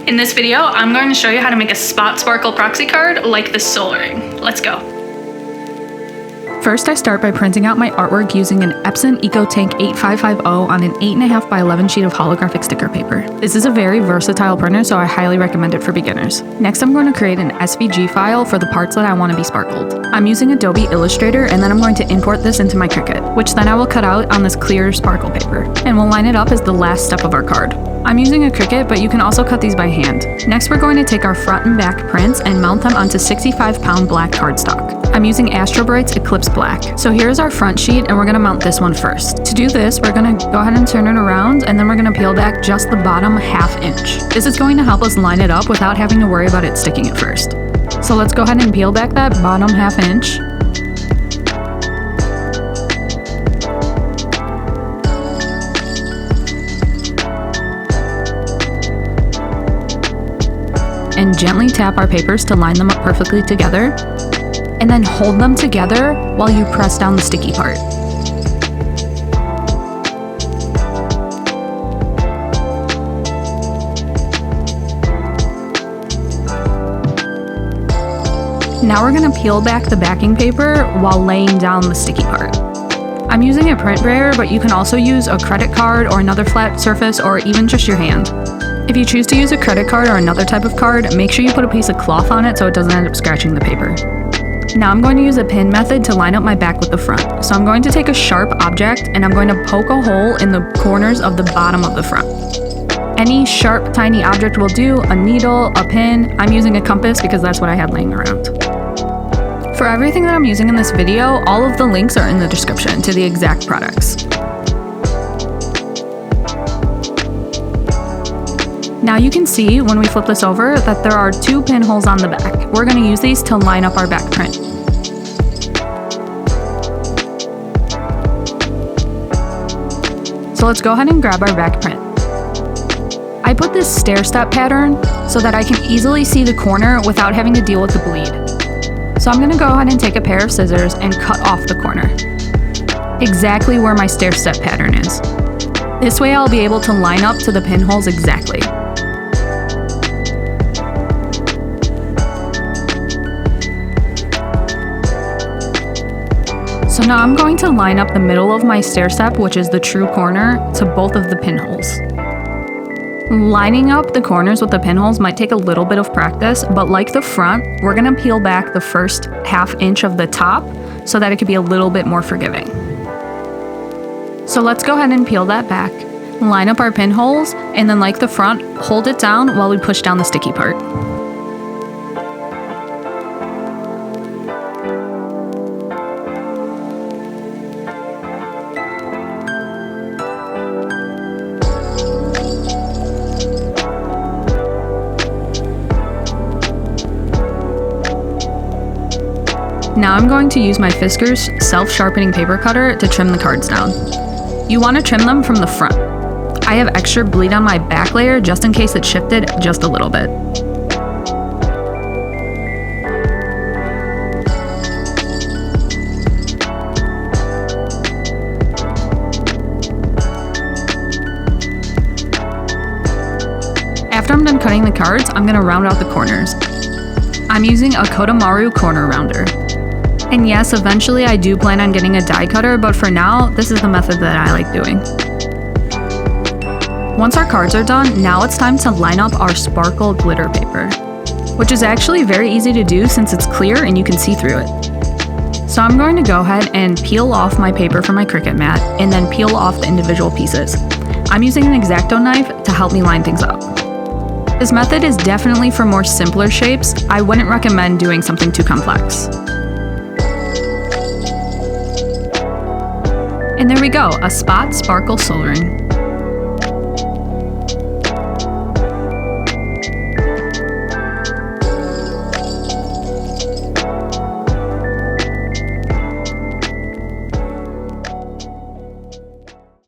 In this video, I'm going to show you how to make a spot sparkle proxy card like the Soul Ring. Let's go. First, I start by printing out my artwork using an Epson EcoTank 8550 on an 8.5 by 11 sheet of holographic sticker paper. This is a very versatile printer, so I highly recommend it for beginners. Next, I'm going to create an SVG file for the parts that I want to be sparkled. I'm using Adobe Illustrator, and then I'm going to import this into my Cricut, which then I will cut out on this clear sparkle paper, and we'll line it up as the last step of our card. I'm using a Cricut, but you can also cut these by hand. Next, we're going to take our front and back prints and mount them onto 65-pound black cardstock. I'm using Astro Bright's Eclipse Black. So here's our front sheet, and we're going to mount this one first. To do this, we're going to go ahead and turn it around, and then we're going to peel back just the bottom ½ inch. This is going to help us line it up without having to worry about it sticking at first. So let's go ahead and peel back that bottom ½ inch. And gently tap our papers to line them up perfectly together, and then hold them together while you press down the sticky part. Now we're going to peel back the backing paper while laying down the sticky part. I'm using a print brayer, but you can also use a credit card or another flat surface, or even just your hand. If you choose to use a credit card or another type of card, make sure you put a piece of cloth on it so it doesn't end up scratching the paper. Now I'm going to use a pin method to line up my back with the front. So I'm going to take a sharp object and I'm going to poke a hole in the corners of the bottom of the front. Any sharp, tiny object will do, a needle, a pin. I'm using a compass because that's what I had laying around. For everything that I'm using in this video, all of the links are in the description to the exact products. Now you can see when we flip this over that there are 2 pinholes on the back. We're going to use these to line up our back print. So let's go ahead and grab our back print. I put this stair-step pattern so that I can easily see the corner without having to deal with the bleed. So I'm going to go ahead and take a pair of scissors and cut off the corner, exactly where my stair-step pattern is. This way I'll be able to line up to the pinholes exactly. So now I'm going to line up the middle of my stair step, which is the true corner, to both of the pinholes. Lining up the corners with the pinholes might take a little bit of practice, but like the front, we're going to peel back the first ½ inch of the top so that it could be a little bit more forgiving. So let's go ahead and peel that back, line up our pinholes, and then like the front, hold it down while we push down the sticky part. Now I'm going to use my Fiskars self-sharpening paper cutter to trim the cards down. You want to trim them from the front. I have extra bleed on my back layer just in case it shifted just a little bit. After I'm done cutting the cards, I'm going to round out the corners. I'm using a Kotamaru corner rounder. And yes, eventually I do plan on getting a die cutter, but for now, this is the method that I like doing. Once our cards are done, now it's time to line up our sparkle glitter paper, which is actually very easy to do since it's clear and you can see through it. So I'm going to go ahead and peel off my paper from my Cricut mat and then peel off the individual pieces. I'm using an X-Acto knife to help me line things up. This method is definitely for more simpler shapes. I wouldn't recommend doing something too complex. And there we go, a spot sparkle soul ring.